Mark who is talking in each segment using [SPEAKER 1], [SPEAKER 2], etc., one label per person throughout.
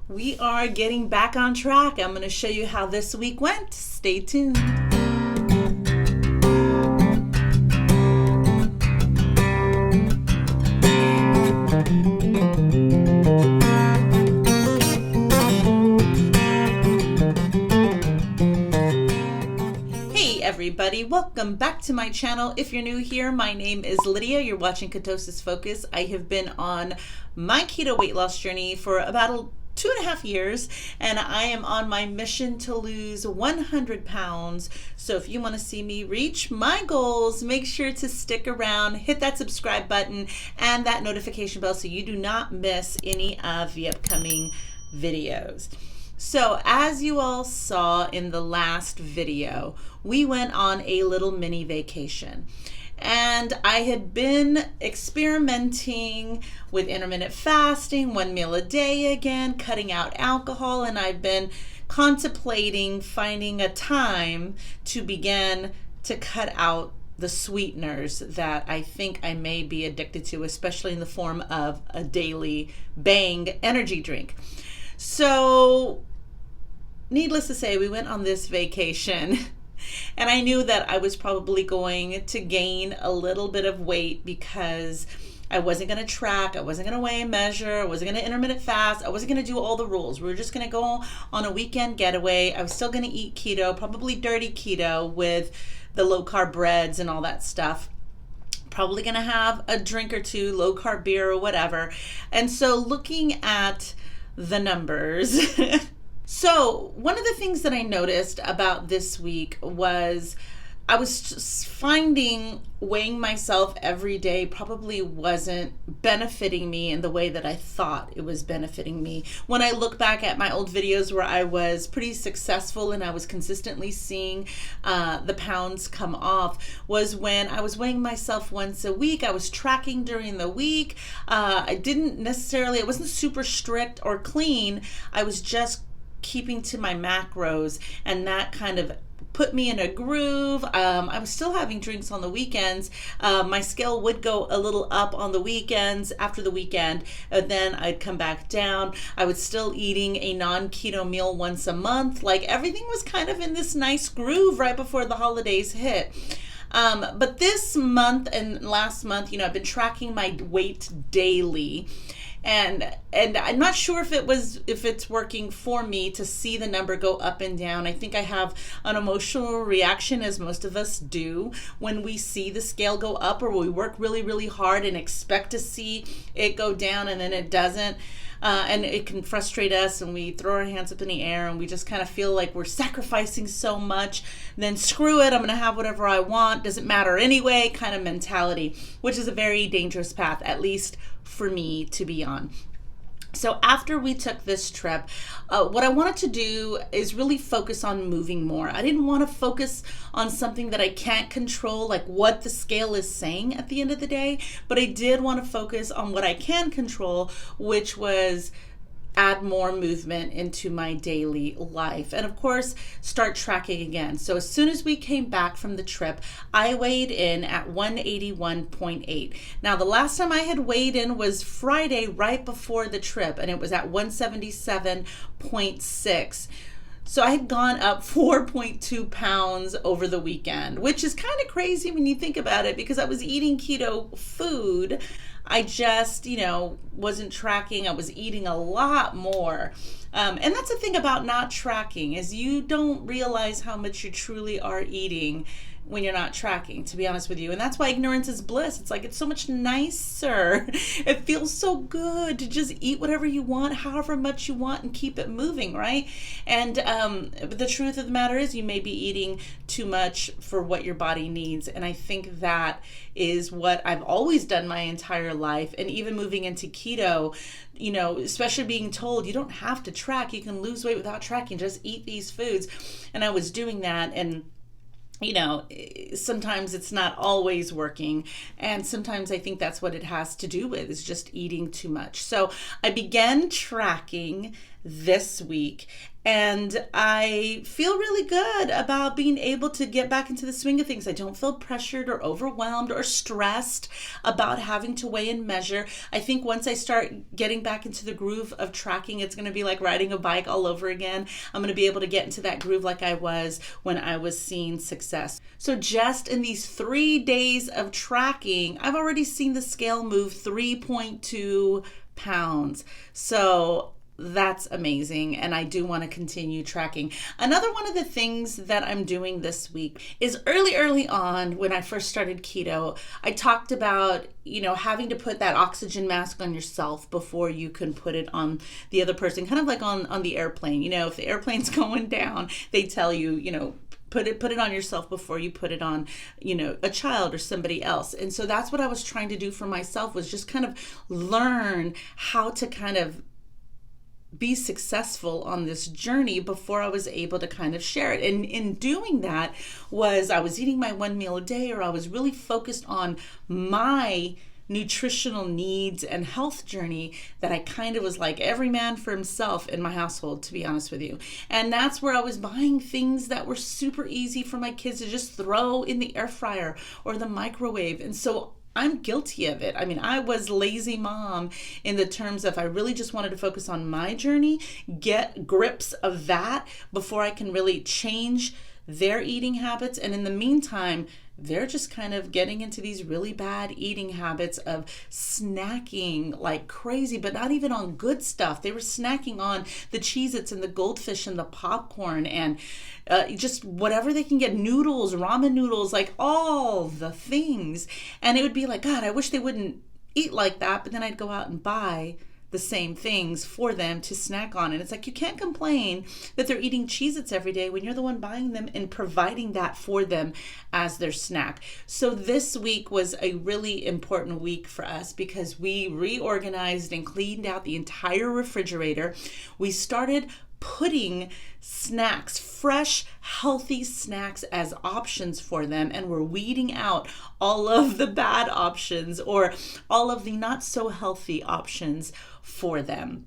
[SPEAKER 1] We are getting back on track. I'm going to show you how this week went. Stay tuned. Hey everybody, welcome back to my channel. If you're new here, my name is Lydia. You're watching Ketosis Focus. I have been on my keto weight loss journey for about 2.5 years, and I am on my mission to lose 100 pounds. So if you want to see me reach my goals, make sure to stick around, hit that subscribe button and that notification bell so you do not miss any of the upcoming videos. So as you all saw in the last video, we went on a little mini vacation. And I had been experimenting with intermittent fasting, 1 meal a day again, cutting out alcohol, and I've been contemplating finding a time to begin to cut out the sweeteners that I think I may be addicted to, especially in the form of a daily Bang energy drink. So, needless to say, we went on this vacation. And I knew that I was probably going to gain a little bit of weight because I wasn't going to track, I wasn't going to weigh and measure, I wasn't going to intermittent fast, I wasn't going to do all the rules. We were just going to go on a weekend getaway. I was still going to eat keto, probably dirty keto with the low carb breads and all that stuff. Probably going to have a drink or two, low carb beer or whatever. And so looking at the numbers, so one of the things that I noticed about this week was I was just finding weighing myself every day probably wasn't benefiting me in the way that I thought it was benefiting me. When I look back at my old videos where I was pretty successful and I was consistently seeing the pounds come off was when I was weighing myself once a week. I was tracking during the week. I wasn't super strict or clean. I was just keeping to my macros, and that kind of put me in a groove. I was still having drinks on the weekends. My scale would go a little up on the weekends after the weekend, and then I'd come back down. I was still eating a non-keto meal once a month. Like everything was kind of in this nice groove right before the holidays hit. But this month and last month, I've been tracking my weight daily. And I'm not sure if it's working for me to see the number go up and down. I think I have an emotional reaction, as most of us do, when we see the scale go up, or we work really, really hard and expect to see it go down and then it doesn't. And it can frustrate us, and we throw our hands up in the air, and we just kind of feel like we're sacrificing so much. Then screw it, I'm going to have whatever I want, doesn't matter anyway kind of mentality, which is a very dangerous path, at least for me to be on. So after we took this trip, what I wanted to do is really focus on moving more. I didn't want to focus on something that I can't control, like what the scale is saying at the end of the day, but I did want to focus on what I can control, which was add more movement into my daily life, and of course start tracking again. So as soon as we came back from the trip, I weighed in at 181.8. Now the last time I had weighed in was Friday right before the trip, and it was at 177.6. So I had gone up 4.2 pounds over the weekend, which is kind of crazy when you think about it, because I was eating keto food. I just, wasn't tracking. I was eating a lot more. And that's the thing about not tracking, is you don't realize how much you truly are eating when you're not tracking, to be honest with you. And that's why ignorance is bliss. It's like, it's so much nicer. It feels so good to just eat whatever you want, however much you want, and keep it moving, right? And but the truth of the matter is you may be eating too much for what your body needs. And I think that is what I've always done my entire life. And even moving into keto, especially being told you don't have to track, you can lose weight without tracking, just eat these foods. And I was doing that, and sometimes it's not always working. And sometimes I think that's what it has to do with, is just eating too much. So I began tracking this week. And I feel really good about being able to get back into the swing of things. I don't feel pressured or overwhelmed or stressed about having to weigh and measure. I think once I start getting back into the groove of tracking, it's going to be like riding a bike all over again. I'm going to be able to get into that groove like I was when I was seeing success. So just in these 3 days of tracking, I've already seen the scale move 3.2 pounds. So that's amazing, and I do want to continue tracking. Another one of the things that I'm doing this week is early on when I first started keto, I talked about, having to put that oxygen mask on yourself before you can put it on the other person, kind of like on the airplane. If the airplane's going down, they tell you, put it on yourself before you put it on, a child or somebody else. And so that's what I was trying to do for myself, was just kind of learn how to kind of be successful on this journey before I was able to kind of share it. And in doing that I was eating my 1 meal a day, or I was really focused on my nutritional needs and health journey, that I kind of was like every man for himself in my household, to be honest with you. And that's where I was buying things that were super easy for my kids to just throw in the air fryer or the microwave. And so I'm guilty of it. I mean, I was lazy mom in the terms of I really just wanted to focus on my journey, get grips of that before I can really change their eating habits. And in the meantime, they're just kind of getting into these really bad eating habits of snacking like crazy, but not even on good stuff. They were snacking on the Cheez-Its and the Goldfish and the popcorn and just whatever they can get, noodles, ramen noodles, like all the things. And it would be like, God, I wish they wouldn't eat like that. But then I'd go out and buy the same things for them to snack on. And it's like, you can't complain that they're eating Cheez-Its every day when you're the one buying them and providing that for them as their snack. So this week was a really important week for us because we reorganized and cleaned out the entire refrigerator. We started putting snacks, fresh, healthy snacks as options for them, and we're weeding out all of the bad options or all of the not so healthy options for them.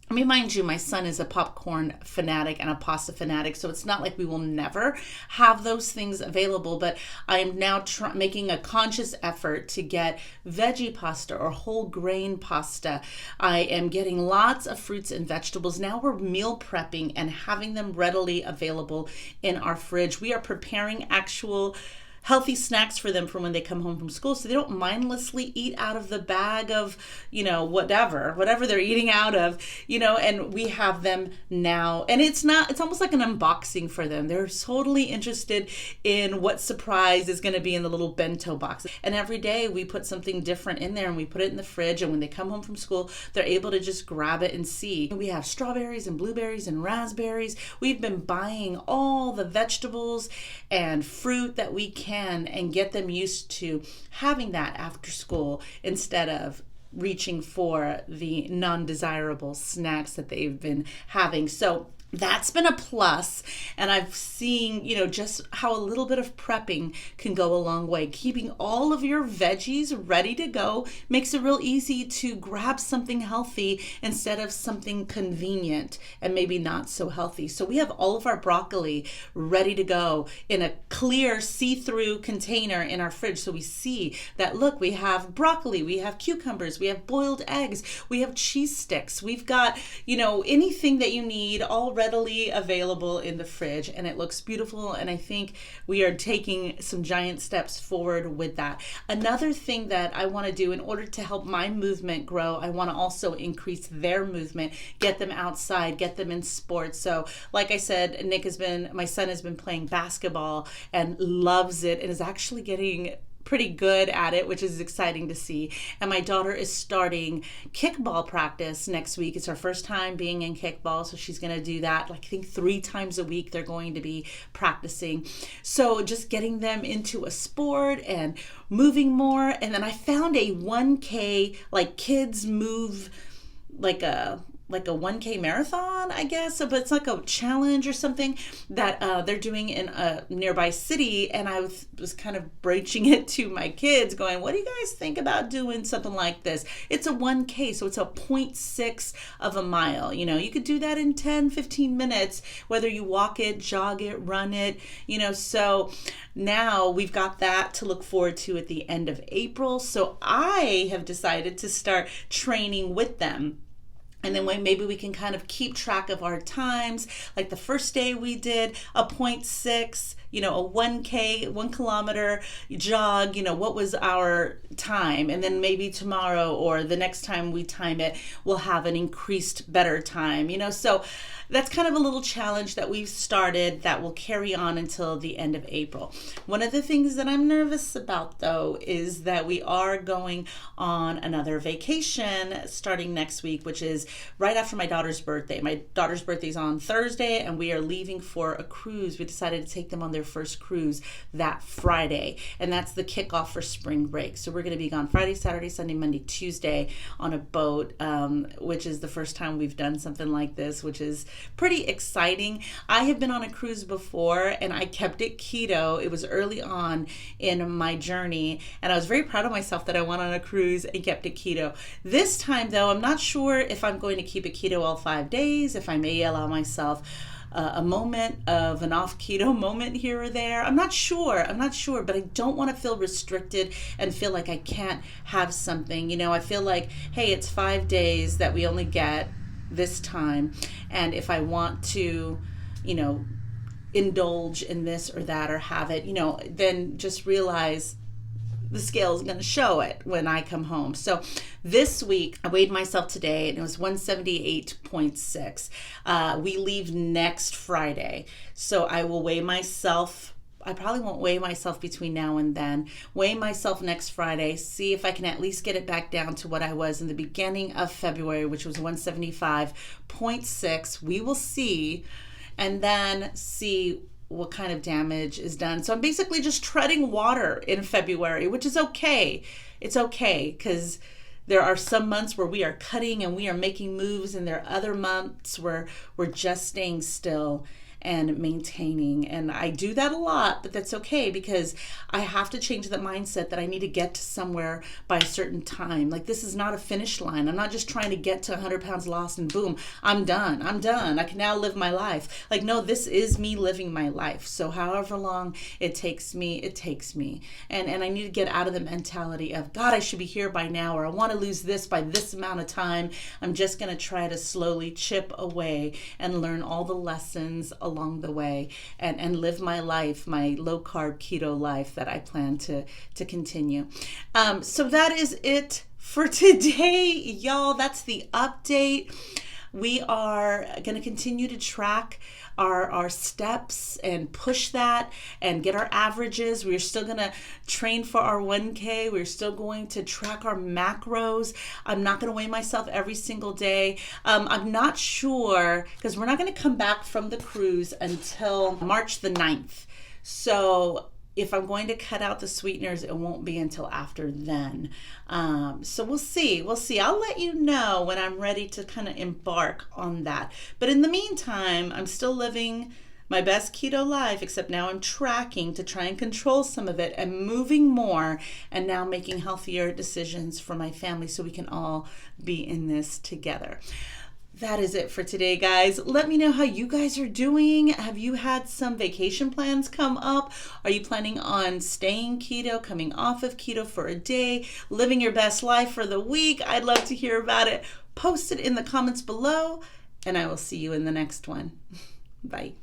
[SPEAKER 1] I mean, mind you, my son is a popcorn fanatic and a pasta fanatic, so it's not like we will never have those things available, but I am now making a conscious effort to get veggie pasta or whole grain pasta. I am getting lots of fruits and vegetables. Now we're meal prepping and having them readily available in our fridge. We are preparing actual healthy snacks for them for when they come home from school, so they don't mindlessly eat out of the bag of, whatever they're eating out of, and we have them now. And it's almost like an unboxing for them. They're totally interested in what surprise is going to be in the little bento box. And every day we put something different in there and we put it in the fridge, and when they come home from school, they're able to just grab it and see. We have strawberries and blueberries and raspberries. We've been buying all the vegetables and fruit that we can and get them used to having that after school instead of reaching for the non-desirable snacks that they've been having. So that's been a plus, and I've seen, just how a little bit of prepping can go a long way. Keeping all of your veggies ready to go makes it real easy to grab something healthy instead of something convenient and maybe not so healthy. So we have all of our broccoli ready to go in a clear see-through container in our fridge. So we see that, look, we have broccoli, we have cucumbers, we have boiled eggs, we have cheese sticks, we've got, anything that you need all readily available in the fridge, and it looks beautiful. And I think we are taking some giant steps forward with that. Another thing that I want to do in order to help my movement grow, I want to also increase their movement, get them outside, get them in sports. So like I said, my son has been playing basketball and loves it and is actually getting pretty good at it, which is exciting to see. And my daughter is starting kickball practice next week. It's her first time being in kickball, so she's going to do that. I think 3 times a week they're going to be practicing. So just getting them into a sport and moving more. And then I found a 1K, like kids move, like a like a 1K marathon, I guess. So, but it's like a challenge or something that they're doing in a nearby city. And I was kind of broaching it to my kids going, what do you guys think about doing something like this? It's a 1K, so it's a 0.6 of a mile. You know, you could do that in 10, 15 minutes, whether you walk it, jog it, run it, you know. So now we've got that to look forward to at the end of April. So I have decided to start training with them. And then maybe we can kind of keep track of our times. Like the first day we did a 0.6, you know, a 1K, 1 kilometer jog, you know, what was our time? And then maybe tomorrow or the next time we time it, we'll have an increased better time, you know. So that's kind of a little challenge that we've started that will carry on until the end of April. One of the things that I'm nervous about, though, is that we are going on another vacation starting next week, which is right after my daughter's birthday. My daughter's birthday is on Thursday, and we are leaving for a cruise. We decided to take them on their first cruise that Friday, and that's the kickoff for spring break. So we're going to be gone Friday, Saturday, Sunday, Monday, Tuesday on a boat, which is the first time we've done something like this, which is pretty exciting. I have been on a cruise before, and I kept it keto. It was early on in my journey, and I was very proud of myself that I went on a cruise and kept it keto. This time, though, I'm not sure if I'm going to keep it keto all 5 days, if I may allow myself a moment of an off keto moment here or there. I'm not sure, but I don't want to feel restricted and feel like I can't have something. You know, I feel like, hey, it's 5 days that we only get this time, and if I want to, you know, indulge in this or that or have it, you know, then just realize the scale is going to show it when I come home. So this week I weighed myself today and it was 178.6. We leave next Friday, so I will weigh myself. I probably won't weigh myself between now and then. Weigh myself next Friday, see if I can at least get it back down to what I was in the beginning of February, which was 175.6. We will see, and then see what kind of damage is done. So I'm basically just treading water in February, which is okay. It's okay, because there are some months where we are cutting and we are making moves, and there are other months where we're just staying still and maintaining. And I do that a lot, but that's okay, because I have to change the mindset that I need to get to somewhere by a certain time. Like, this is not a finish line. I'm not just trying to get to 100 pounds lost and boom, I'm done. I can now live my life. Like, no, this is me living my life. So however long it takes me, it takes me. And I need to get out of the mentality of, God, I should be here by now, or I want to lose this by this amount of time. I'm just going to try to slowly chip away and learn all the lessons along the way, and live my life, my low carb keto life that I plan to continue. So that is it for today, y'all. That's the update. We are going to continue to track our steps and push that and get our averages. We're still going to train for our 1K. We're still going to track our macros. I'm not going to weigh myself every single day. I'm not sure, because we're not going to come back from the cruise until March the 9th. So if I'm going to cut out the sweeteners, it won't be until after then. So we'll see. I'll let you know when I'm ready to kind of embark on that. But in the meantime, I'm still living my best keto life, except now I'm tracking to try and control some of it and moving more, and now making healthier decisions for my family so we can all be in this together. That is it for today, guys. Let me know how you guys are doing. Have you had some vacation plans come up? Are you planning on staying keto, coming off of keto for a day, living your best life for the week? I'd love to hear about it. Post it in the comments below, and I will see you in the next one. Bye.